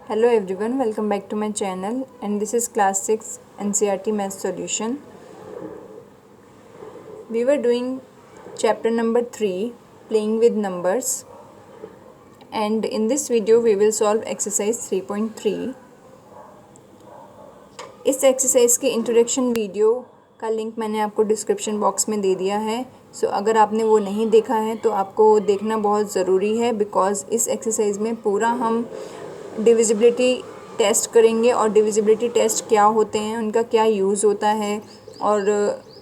Hello everyone, welcome back to my channel and this is class 6 NCERT math solution. We were doing chapter number 3 playing with numbers and in this video we will solve exercise 3.3. इस exercise के introduction video का link मैंने आपको description box में दे दिया है. सो अगर आपने वो नहीं देखा है तो आपको देखना बहुत ज़रूरी है बिकॉज़ इस एक्सरसाइज में पूरा हम डिविजिबिलिटी टेस्ट करेंगे और डिविजिबिलिटी टेस्ट क्या होते हैं, उनका क्या यूज़ होता है और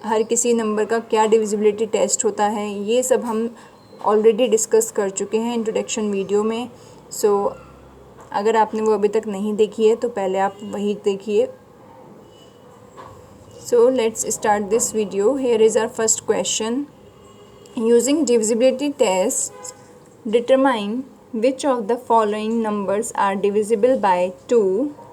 हर किसी नंबर का क्या डिविजिबिलिटी टेस्ट होता है, ये सब हम ऑलरेडी डिस्कस कर चुके हैं इंट्रोडक्शन वीडियो में. सो अगर आपने वो अभी तक नहीं देखी है तो पहले आप वही देखिए. So let's start this video. Here is our first question. Using divisibility tests, determine which of the following numbers are divisible by 2,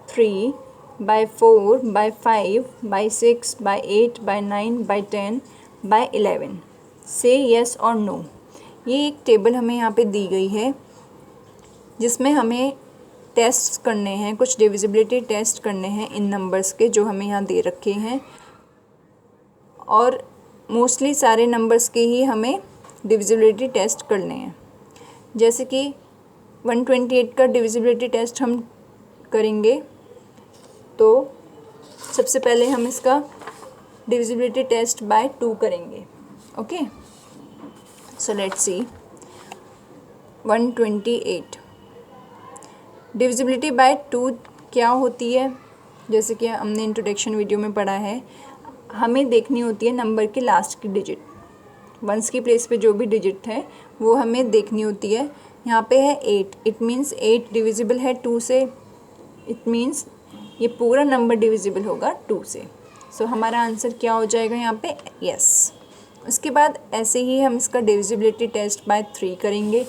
3, by 4, by 5, by 6, by 8, by 9, by 10, by 11. Say yes or no. ये एक table हमें यहाँ पे दी गई है जिसमें हमें test करने हैं, कुछ डिविजिबिलिटी टेस्ट करने हैं इन नंबर्स के जो हमें यहाँ दे रखे हैं और मोस्टली सारे नंबर्स के ही हमें डिविजिबिलिटी टेस्ट करने हैं. जैसे कि 128 का डिविजिबिलिटी टेस्ट हम करेंगे तो सबसे पहले हम इसका डिविजिबिलिटी टेस्ट बाय 2 करेंगे. Okay, so let's see. 128 divisibility bye 2 क्या होती है. जैसे कि हमने इंट्रोडक्शन वीडियो में पढ़ा है, हमें देखनी होती है नंबर की लास्ट की डिजिट. वंस की प्लेस पे जो भी डिजिट है वो हमें देखनी होती है. यहाँ पे है 8, इट मीन्स 8 डिविजिबल है 2 से. इट मीन्स ये पूरा नंबर डिविजिबल होगा 2 से. सो हमारा आंसर क्या हो जाएगा यहाँ पे, यस. उसके बाद ऐसे ही हम इसका डिविजिबिलिटी टेस्ट बाय 3 करेंगे.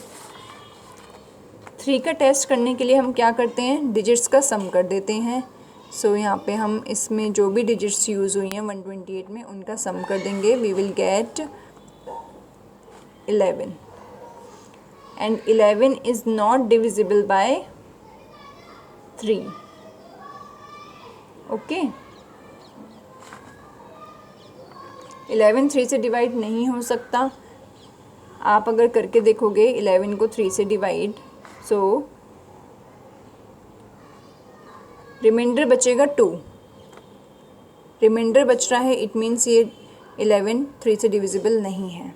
3 का टेस्ट करने के लिए हम क्या करते हैं, डिजिट्स का सम कर देते हैं. सो यहाँ पे हम इसमें जो भी डिजिट्स यूज़ हुई हैं 128 में उनका सम कर देंगे. We will get 11 and 11 is not divisible by 3. Okay, 11 3 से डिवाइड नहीं हो सकता. आप अगर करके देखोगे 11 को 3 से डिवाइड, सो रिमाइंडर बचेगा 2. रिमाइंडर बच रहा है, इट मीन्स ये 11 3 से डिविजिबल नहीं है.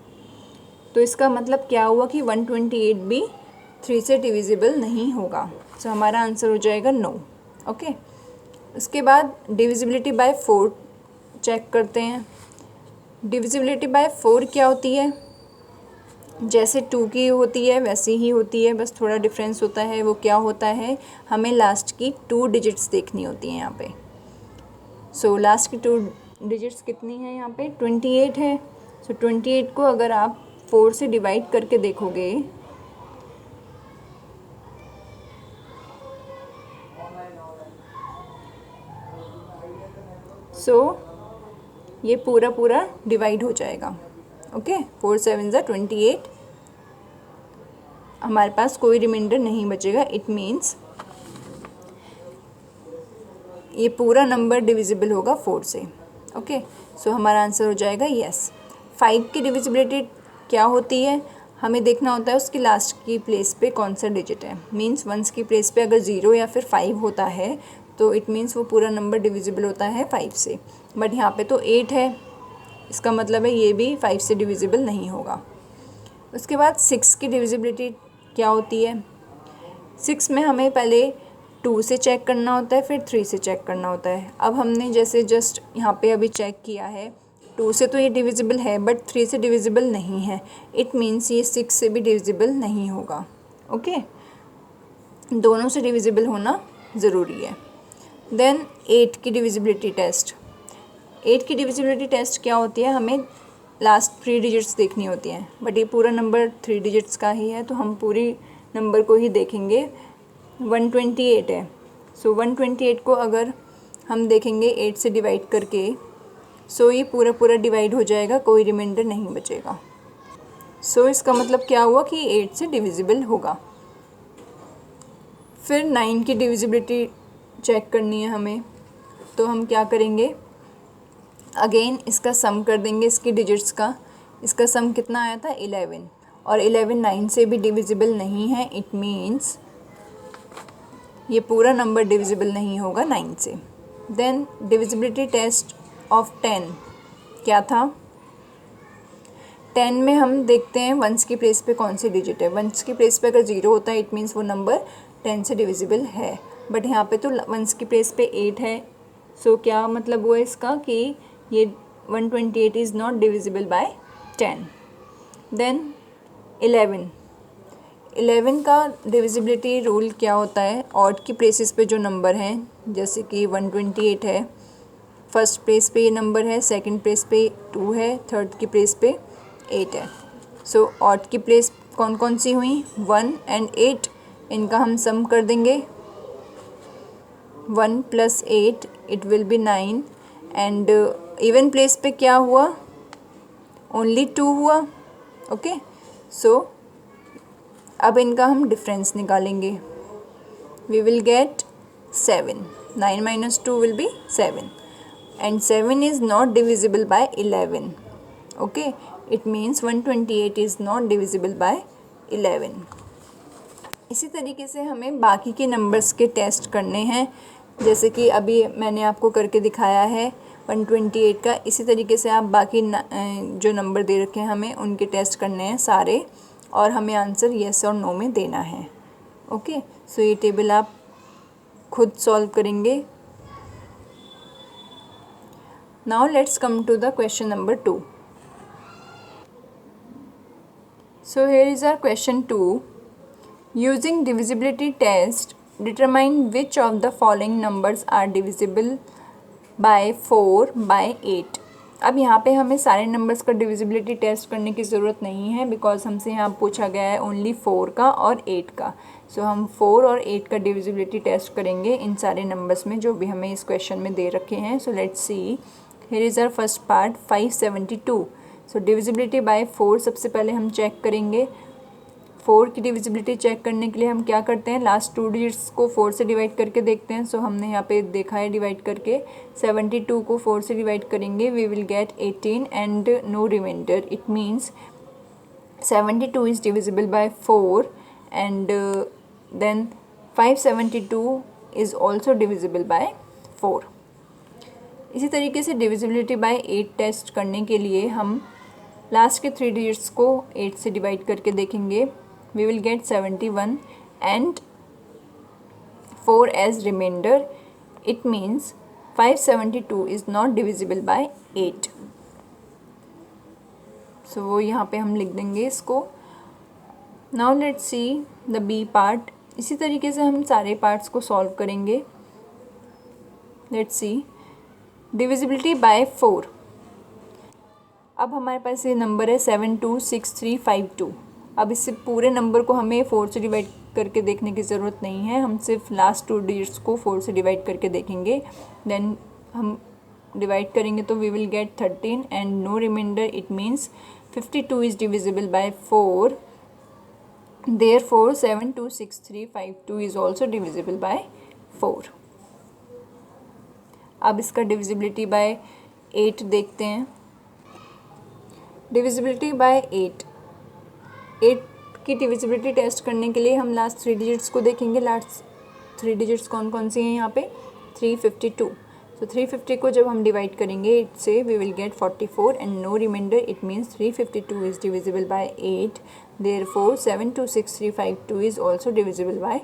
तो इसका मतलब क्या हुआ कि 128 भी 3 से डिविजिबल नहीं होगा. सो हमारा आंसर हो जाएगा नो. ओके, उसके बाद डिविजिबिलिटी बाय 4 चेक करते हैं. डिविजिबिलिटी बाय 4 क्या होती है, जैसे 2 की होती है वैसी ही होती है, बस थोड़ा डिफरेंस होता है. वो क्या होता है, हमें लास्ट की 2 डिजिट्स देखनी होती हैं यहाँ पे. सो लास्ट की 2 डिजिट्स कितनी हैं यहाँ पे, 28 है. सो 28 को अगर आप 4 से डिवाइड करके देखोगे सो ये पूरा डिवाइड हो जाएगा. ओके, 4 7 ज़ा 28, हमारे पास कोई रिमाइंडर नहीं बचेगा. इट मीन्स ये पूरा नंबर डिविजिबल होगा 4 से. ओके, सो हमारा आंसर हो जाएगा यस. 5 की डिविजिबिलिटी क्या होती है, हमें देखना होता है उसकी लास्ट की प्लेस पे कौन सा डिजिट है. मीन्स वंस की प्लेस पे अगर 0 या फिर 5 होता है तो इट मीन्स वो पूरा नंबर डिविजिबल होता है 5 से. बट यहाँ पे तो 8 है, इसका मतलब है ये भी 5 से डिविजिबल नहीं होगा. उसके बाद 6 की डिविजिबिलिटी क्या होती है. 6 में हमें पहले 2 से चेक करना होता है, फिर 3 से चेक करना होता है. अब हमने जैसे जस्ट यहाँ पे अभी चेक किया है, 2 से तो ये डिविजिबल है बट 3 से डिविजिबल नहीं है. इट मीन्स ये 6 से भी डिविजिबल नहीं होगा. ओके, दोनों से डिविजिबल होना ज़रूरी है. देन 8 की डिविजिबिलिटी टेस्ट. 8 की डिविजिबिलिटी टेस्ट क्या होती है, हमें लास्ट 3 डिजिट्स देखनी होती हैं. बट ये पूरा नंबर 3 डिजिट्स का ही है तो हम पूरी नंबर को ही देखेंगे. 128 है. सो 128 को अगर हम देखेंगे 8 से डिवाइड करके, सो ये पूरा डिवाइड हो जाएगा, कोई रिमाइंडर नहीं बचेगा. सो इसका मतलब क्या हुआ कि 8 से डिविजिबल होगा. फिर 9 की डिविजिबिलिटी चेक करनी है हमें, तो हम क्या करेंगे, अगेन इसका सम कर देंगे इसकी डिजिट्स का। इसका सम कितना आया था 11, और 11 9 से भी डिविजिबल नहीं है, इट मीन्स ये पूरा नंबर डिविजिबल नहीं होगा 9 से। देन डिविजिबिलिटी टेस्ट ऑफ 10 क्या था, 10 में हम देखते हैं वंस की प्लेस पे कौन सी डिजिट है। वंस की प्लेस पे अगर 0 होता है इट मीन्स वो नंबर 10 से डिविजिबल है, बट यहाँ पे तो वंस की प्लेस पे 8 है। सो क्या मतलब हुआ इसका कि ये 128 is not divisible by 10। Then 11 का डिविजिबिलिटी रूल क्या होता है, ऑड की प्लेसेस पे जो नंबर हैं, जैसे कि 128 है, फर्स्ट प्लेस पे ये नंबर है, सेकंड प्लेस पे 2 है, थर्ड की प्लेस पे 8 है। सो ऑड की प्लेस कौन कौन सी हुई, 1 एंड 8, इनका हम सम कर देंगे। 1 + 8 it will be 9, and even place पे क्या हुआ, ओनली 2 हुआ। ओके, सो अब इनका हम डिफरेंस निकालेंगे, we will get 7, 9 - 2 will be 7, and 7 is not divisible by 11. Okay, it means 128 is not divisible by 11. इसी तरीके से हमें बाकी के नंबर्स के टेस्ट करने हैं, जैसे कि अभी मैंने आपको करके दिखाया है 128 का। इसी तरीके से आप बाकी जो नंबर दे रखे हैं हमें उनके टेस्ट करने हैं सारे, और हमें आंसर येस और नो में देना है। ओके, सो ये टेबल आप खुद सॉल्व करेंगे। Now let's come to the question number 2. So here is our question 2. Using divisibility test, determine which of the following numbers are divisible by 4 by 8. अब यहाँ पे हमें सारे नंबर्स का डिविजिबिलिटी टेस्ट करने की ज़रूरत नहीं है, बिकॉज हमसे यहाँ पूछा गया है ओनली 4 का और 8 का। सो हम 4 और 8 का डिविजिबिलिटी टेस्ट करेंगे इन सारे नंबर्स में जो भी हमें इस क्वेश्चन में दे रखे हैं। So let's see, here is our first part 572. So divisibility by 4 सबसे पहले हम चेक करेंगे। 4 की डिविजिबिलिटी चेक करने के लिए हम क्या करते हैं, लास्ट 2 डिजिट्स को 4 से डिवाइड करके देखते हैं। सो हमने यहाँ पे देखा है डिवाइड करके, 72 को 4 से डिवाइड करेंगे, we will get 18 and no reminder, it means 72 is divisible by 4 and then 572 is also divisible by 4। इसी तरीके से डिविजिबिलिटी बाय 8 टेस्ट करने के लिए हम लास्ट के 3 डिजिट्स को 8 से डिवाइड करके देखेंगे, we will get 71 and 4 as reminder, it means 572 is not divisible by 8। So वो यहाँ पे हम लिख देंगे इसको। Now let's see the b part. इसी तरीके से हम सारे पार्ट्स को सॉल्व करेंगे। Let's see divisibility by 4। अब हमारे पास ये नंबर है 726352। अब इससे पूरे नंबर को हमें 4 से डिवाइड करके देखने की ज़रूरत नहीं है, हम सिर्फ लास्ट 2 डिजिट्स को 4 से डिवाइड करके देखेंगे। देन हम डिवाइड करेंगे तो we will get 13 and no reminder, it means 52 is divisible by 4, therefore 726352 is also divisible by 4। अब इसका डिविजिबिलिटी बाय 8 देखते हैं। डिविजिबिलिटी बाय 8 की डिविजिबिलिटी टेस्ट करने के लिए हम लास्ट 3 डिजिट्स को देखेंगे। लास्ट 3 डिजिट्स कौन कौन सी हैं यहाँ पे, 352। सो 350 को जब हम डिवाइड करेंगे 8 से, we will get 44 and no reminder, it means 352 is divisible by 8, therefore 726352 is also divisible by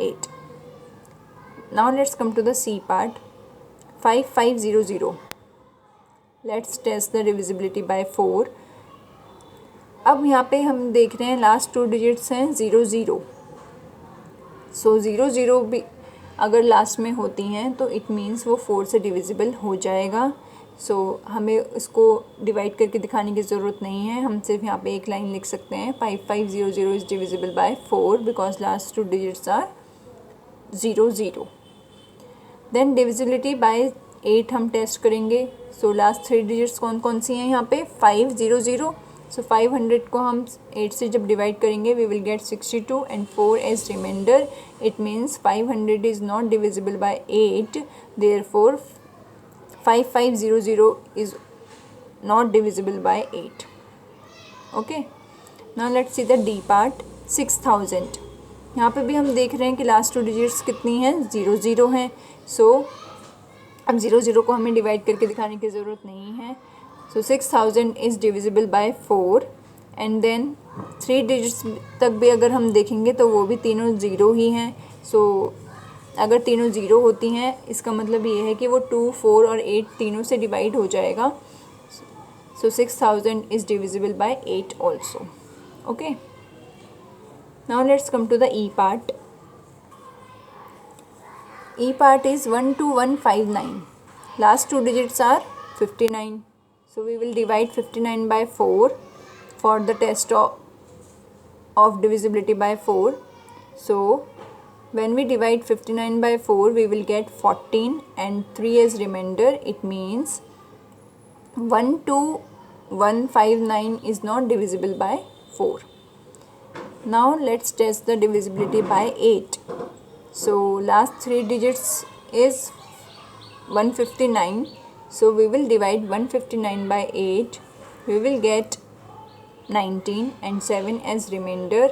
8। Now let's come to the c part 5500। Let's test the divisibility by 4। अब यहाँ पे हम देख रहे हैं लास्ट 2 डिजिट्स हैं 00। सो 00 भी अगर लास्ट में होती हैं तो इट मीन्स वो 4 से डिविजिबल हो जाएगा। सो हमें इसको डिवाइड करके दिखाने की ज़रूरत नहीं है, हम सिर्फ यहाँ पे एक लाइन लिख सकते हैं 5500 is divisible by 4 because last 2 digits are 00। Then divisibility by 8 हम टेस्ट करेंगे। सो लास्ट 3 डिजिट्स कौन कौन सी हैं यहाँ पे, 500। सो 500 को हम 8 से जब डिवाइड करेंगे we will get 62 and 4 as reminder. It means 500 is not divisible by 8, therefore 5500 is not divisible by 8. Okay, now let's see the D part. 6000. यहाँ पे भी हम देख रहे हैं कि लास्ट 2 डिजिट्स कितनी हैं, 00 हैं. सो अब 00 को हमें डिवाइड करके दिखाने की ज़रूरत नहीं है. So 6000 is divisible by 4 and then 3 digits तक भी अगर हम देखेंगे तो वो भी तीनों ज़ीरो ही हैं. सो अगर तीनों ज़ीरो होती हैं इसका मतलब ये है कि वो 2, 4 और 8 तीनों से डिवाइड हो जाएगा. So 6000 is divisible by 8 also. Okay. Now let's come to the E part. E part is 12159. Last 2 digits are 59. So we will divide 59 by 4 for the test of divisibility by 4. So when we divide 59 by 4 we will get 14 and 3 as remainder. It means 12159 is not divisible by 4. Now let's test the divisibility by 8. So last 3 digits is 159. So we will divide 159 by 8. We will get 19 and 7 as remainder.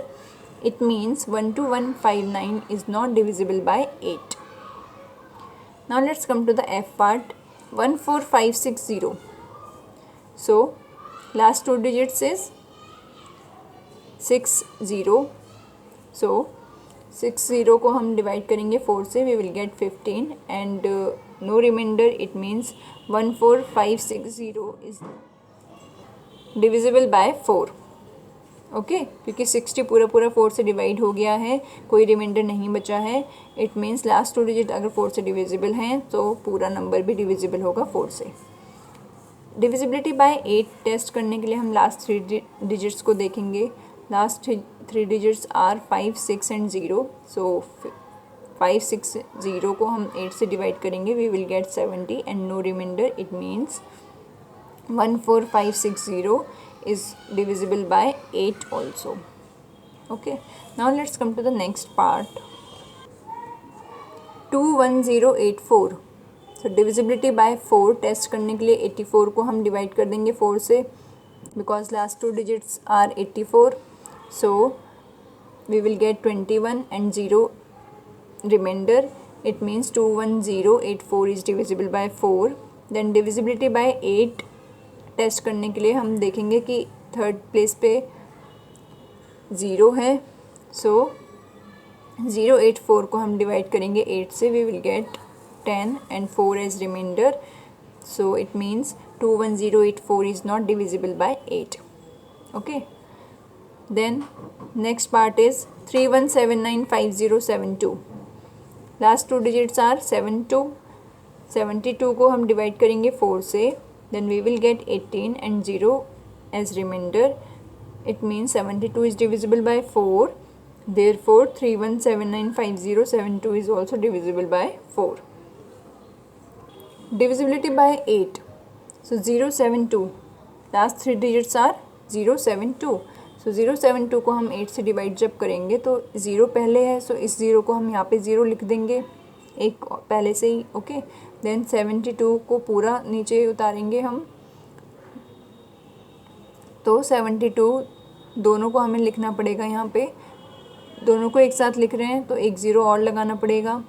It means 12159 is not divisible by 8. Now let's come to the F part. 14560. So last 2 digits is 60. So 60 को हम divide करेंगे 4 से, we will get 15 and no remainder. It means 14560 is divisible by 4. Okay, क्योंकि 60 पूरा 4 से divide हो गया है, कोई रिमाइंडर नहीं बचा है. इट मीन्स लास्ट 2 डिजिट अगर 4 से डिविजिबल हैं तो पूरा नंबर भी डिविजिबल होगा 4 से. डिविजिबिलिटी बाय 8 टेस्ट करने के लिए हम लास्ट 3 डिजिट्स को देखेंगे. Last 3 digits are 5, 6 and 0. So 5, 6, 0 को हम 8 से डिवाइड करेंगे, we will get 70 and no reminder. It means 14560 is divisible by 8 also. Okay, now let's come to the next part. 21084. So divisibility by 4 test करने के लिए 84 को हम डिवाइड कर देंगे 4 से, because last 2 digits are 84. So we will get 21 and 0 remainder. It means 21084 is divisible by 4. Then divisibility by 8 test करने के लिए हम देखेंगे कि थर्ड प्लेस पे 0 है. सो 084 को हम डिवाइड करेंगे 8 से, we will gate 10 and 4 as remainder. So it means 21084 is not divisible by 8. Okay, then next part is 31795072. last 2 digits are 72. 72 को हम डिवाइड करेंगे 4 से, then we will get 18 and 0 as remainder. It means 72 is divisible by 4. Therefore 31795072 is also divisible by 4. Divisibility by 8. So 072. Last 3 digits are 072. So 072 को हम 8 से divide जब करेंगे तो 0 पहले है, सो इस 0 को हम यहाँ पे 0 लिख देंगे एक पहले से ही. ओके, देन 72 को पूरा नीचे उतारेंगे हम, तो 72 दोनों को हमें लिखना पड़ेगा. यहाँ पे दोनों को एक साथ लिख रहे हैं तो एक 0 और लगाना पड़ेगा.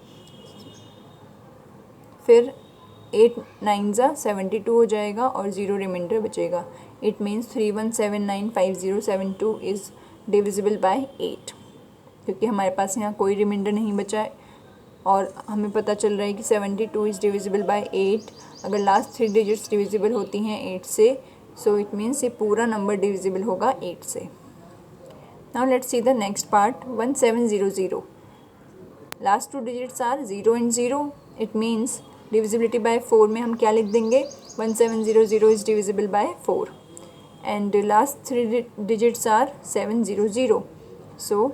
फिर 8 9 72 हो जाएगा और 0 रिमाइंडर बचेगा. It means 31795072 is divisible by 8, क्योंकि हमारे पास यहाँ कोई रिमाइंडर नहीं बचा है और हमें पता चल रहा है कि 72 इज़ डिविजिबल बाय 8. अगर लास्ट 3 डिजिट्स डिविजिबल होती हैं 8 से, सो इट मीन्स ये पूरा नंबर डिविजिबल होगा 8 से. Now let's see the next part. 1700. Last 2 digits are 0 and 0. It means divisibility by 4 में हम क्या लिख देंगे, 1700 is divisible by 4 and last 3 digits are 700. So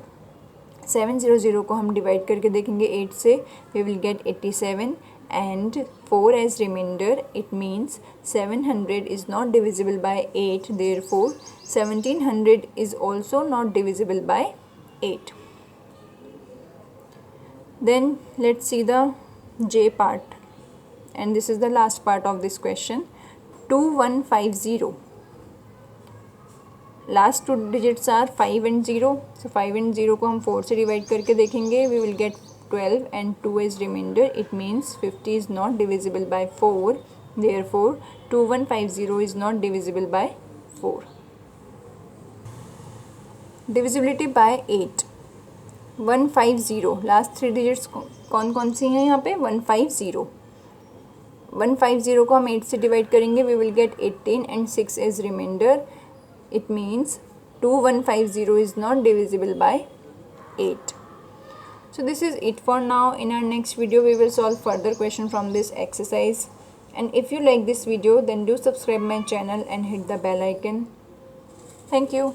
700 को हम डिवाइड करके देखेंगे 8 से, we will get 87 and 4 as remainder, it means 700 is not divisible by 8, therefore 1700 is also not divisible by 8. Then let's see the J part, and this is the last part of this question. 2150, last 2 digits are 5 and 0, so 5 and 0 को हम 4 से divide करके देखेंगे, we will gate 12 and 2 as remainder, it means 50 is not divisible by 4, therefore 2150 is not divisible by 4. Divisibility by 8, 150, last 3 digits कौन कौन सी हैं यहाँ पे, 150. 150 को हम 8 से डिवाइड करेंगे, we will get 18 and 6 as remainder, it means 2150 is not divisible by 8. So this is it for now. In our next video we will solve further question from this exercise, and if you like this video then do subscribe my channel and hit the bell icon. Thank you.